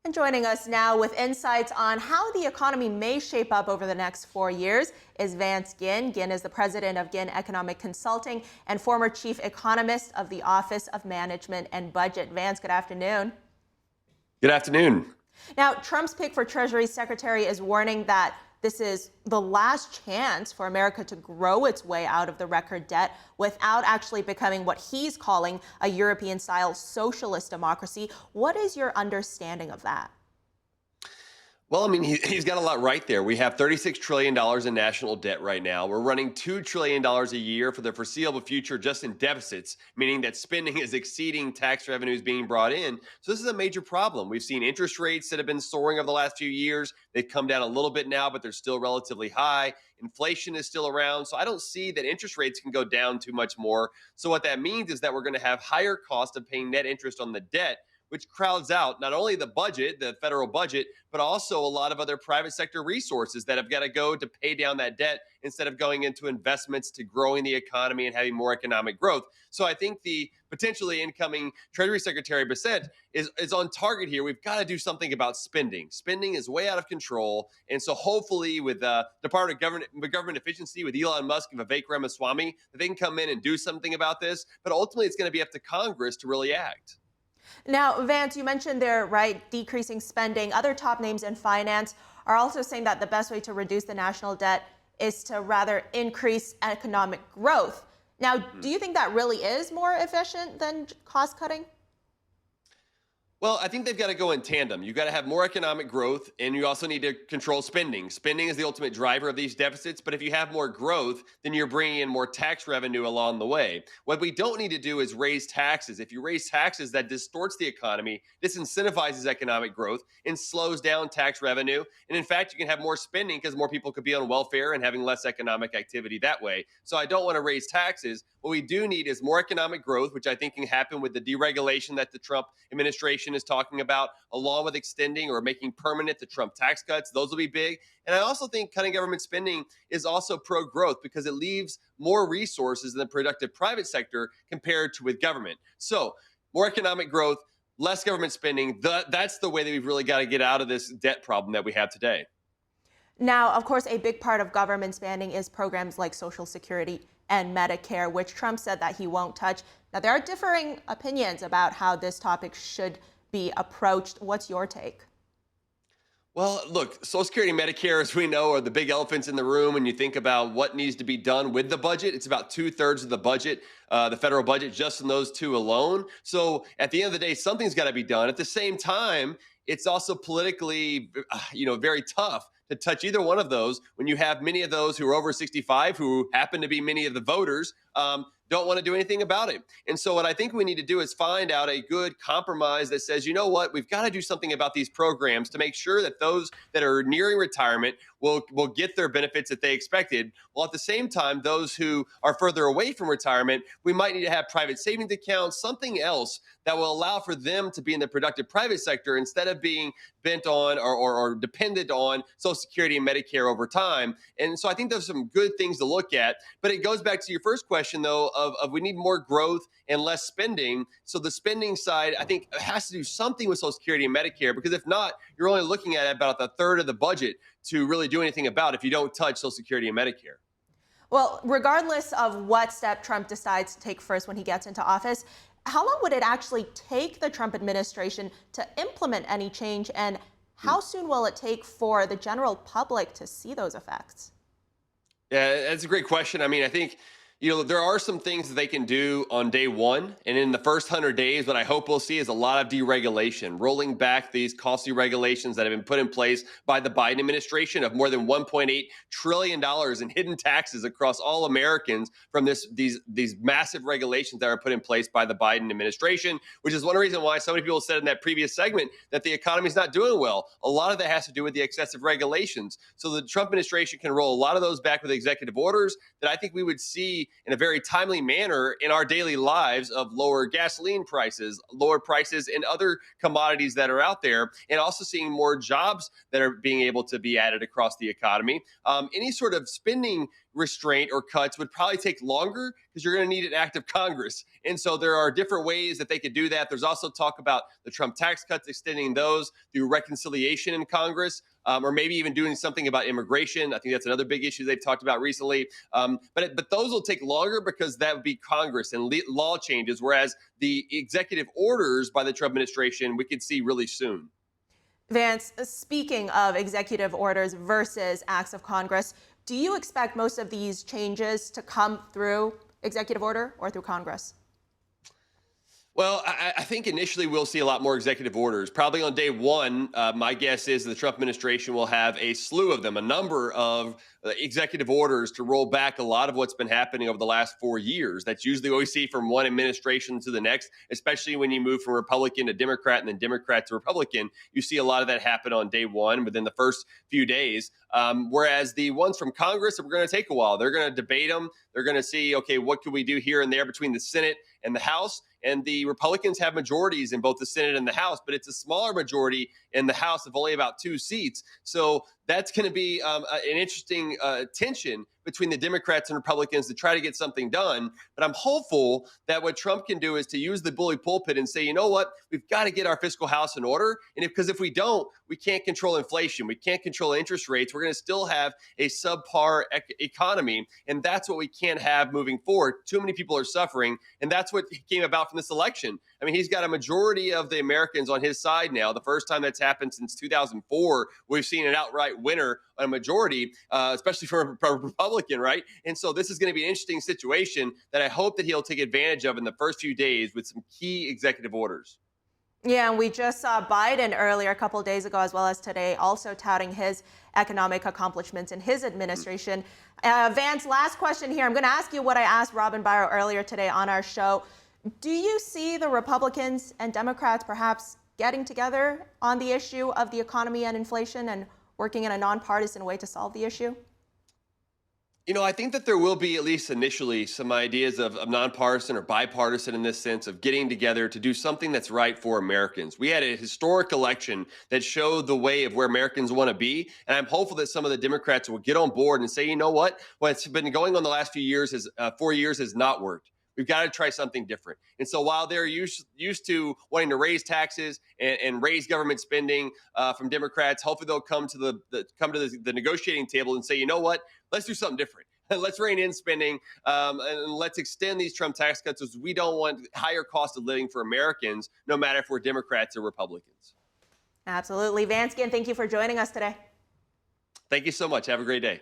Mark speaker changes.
Speaker 1: And joining us now with insights on how the economy may shape up over the next 4 years is Vance Ginn. Ginn is the president of Ginn Economic Consulting and former chief economist of the Office of Management and Budget. Vance, good afternoon.
Speaker 2: Good afternoon.
Speaker 1: Now, Trump's pick for Treasury Secretary is warning that this is the last chance for America to grow its way out of the record debt without actually becoming what he's calling a European-style socialist democracy. What is your understanding of that?
Speaker 2: Well, I mean, he's got a lot right there. We have $36 trillion in national debt right now. We're running $2 trillion a year for the foreseeable future just in deficits, meaning that spending is exceeding tax revenues being brought in. So this is a major problem. We've seen interest rates that have been soaring over the last few years. They've come down a little bit now, but they're still relatively high. Inflation is still around. So I don't see that interest rates can go down too much more. So what that means is that we're going to have higher cost of paying net interest on the debt, which crowds out not only the budget, the federal budget, but also a lot of other private sector resources that have got to go to pay down that debt instead of going into investments to growing the economy and having more economic growth. So I think the potentially incoming Treasury Secretary Bissett is on target here. We've got to do something about spending. Spending is way out of control. And so hopefully with the Department of Government Efficiency, with Elon Musk and Vivek Ramaswamy, that they can come in and do something about this. But ultimately, it's going to be up to Congress to really act.
Speaker 1: Now, Vance, you mentioned there, right, decreasing spending. Other top names in finance are also saying that the best way to reduce the national debt is to rather increase economic growth. Now, do you think that really is more efficient than cost cutting?
Speaker 2: Well, I think they've got to go in tandem. You've got to have more economic growth, and you also need to control spending. Spending is the ultimate driver of these deficits, but if you have more growth, then you're bringing in more tax revenue along the way. What we don't need to do is raise taxes. If you raise taxes, that distorts the economy, disincentivizes economic growth, and slows down tax revenue. And in fact, you can have more spending because more people could be on welfare and having less economic activity that way. So I don't want to raise taxes. What we do need is more economic growth, which I think can happen with the deregulation that the Trump administration is talking about, along with extending or making permanent the Trump tax cuts. Those will be big. And I also think cutting government spending is also pro-growth because it leaves more resources in the productive private sector compared to with government. So more economic growth, less government spending. That's the way that we've really got to get out of this debt problem that we have today.
Speaker 1: Now, of course, a big part of government spending is programs like Social Security and Medicare, which Trump said that he won't touch. Now, there are differing opinions about how this topic should be approached. What's your take?
Speaker 2: Well, look, Social Security and Medicare, as we know, are the big elephants in the room when you think about what needs to be done with the budget. It's about 2/3 of the budget, the federal budget, just in those two alone. So at the end of the day, something's got to be done. At the same time, it's also politically, very tough to touch either one of those when you have many of those who are over 65, who happen to be many of the voters, don't want to do anything about it. And so what I think we need to do is find out a good compromise that says, you know what, we've got to do something about these programs to make sure that those that are nearing retirement will get their benefits that they expected. While at the same time, those who are further away from retirement, we might need to have private savings accounts, something else that will allow for them to be in the productive private sector instead of being bent on or dependent on Social Security and Medicare over time. And so I think there's some good things to look at. But it goes back to your first question, though, of we need more growth and less spending. So the spending side, I think, has to do something with Social Security and Medicare, because if not, you're only looking at about a third of the budget to really do anything about if you don't touch Social Security and Medicare.
Speaker 1: Well, regardless of what step Trump decides to take first when he gets into office, how long would it actually take the Trump administration to implement any change, and how soon will it take for the general public to see those effects?
Speaker 2: Yeah, that's a great question. I mean, I think, there are some things that they can do on day one. And in the first 100 days, what I hope we'll see is a lot of deregulation, rolling back these costly regulations that have been put in place by the Biden administration of more than $1.8 trillion in hidden taxes across all Americans from these massive regulations that are put in place by the Biden administration, which is one reason why so many people said in that previous segment that the economy is not doing well. A lot of that has to do with the excessive regulations. So the Trump administration can roll a lot of those back with executive orders that I think we would see in a very timely manner in our daily lives, of lower gasoline prices, lower prices in other commodities that are out there, and also seeing more jobs that are being able to be added across the economy. Any sort of spending restraint or cuts would probably take longer because you're going to need an act of Congress. And so there are different ways that they could do that. There's also talk about the Trump tax cuts, extending those through reconciliation in Congress. Or maybe even doing something about immigration. I think that's another big issue they've talked about recently. But those will take longer because that would be Congress and law changes, whereas the executive orders by the Trump administration we could see really soon.
Speaker 1: Vance, speaking of executive orders versus acts of Congress, do you expect most of these changes to come through executive order or through Congress?
Speaker 2: Well, I think initially we'll see a lot more executive orders. Probably on day one, my guess is the Trump administration will have a slew of them, a number of executive orders to roll back a lot of what's been happening over the last 4 years. That's usually what we see from one administration to the next, especially when you move from Republican to Democrat and then Democrat to Republican. You see a lot of that happen on day one within the first few days. Whereas the ones from Congress are going to take a while. They're going to debate them. They're going to see, okay, what can we do here and there between the Senate and the House? And the Republicans have majorities in both the Senate and the House, but it's a smaller majority in the House of only about 2 seats. So that's going to be an interesting tension between the Democrats and Republicans to try to get something done. But I'm hopeful that what Trump can do is to use the bully pulpit and say, you know what, we've got to get our fiscal house in order. And because if we don't, we can't control inflation. We can't control interest rates. We're going to still have a subpar economy. And that's what we can't have moving forward. Too many people are suffering. And that's what came about from this election. I mean, he's got a majority of the Americans on his side now. The first time that's happened since 2004, we've seen an outright winner on a majority, especially for a Republican, right? And so this is going to be an interesting situation that I hope that he'll take advantage of in the first few days with some key executive orders.
Speaker 1: Yeah, and we just saw Biden earlier, a couple of days ago, as well as today, also touting his economic accomplishments in his administration. Vance, last question here. I'm going to ask you what I asked Robin Byro earlier today on our show. Do you see the Republicans and Democrats perhaps getting together on the issue of the economy and inflation and working in a nonpartisan way to solve the issue?
Speaker 2: You know, I think that there will be, at least initially, some ideas of nonpartisan or bipartisan in this sense of getting together to do something that's right for Americans. We had a historic election that showed the way of where Americans want to be. And I'm hopeful that some of the Democrats will get on board and say, you know what? What's been going on the last few years, 4 years, has not worked. We've got to try something different. And so while they're used to wanting to raise taxes and raise government spending from Democrats, hopefully they'll come to the negotiating table and say, you know what, let's do something different. Let's rein in spending and let's extend these Trump tax cuts because we don't want higher cost of living for Americans, no matter if we're Democrats or Republicans.
Speaker 1: Absolutely. Vance Ginn, thank you for joining us today.
Speaker 2: Thank you so much. Have a great day.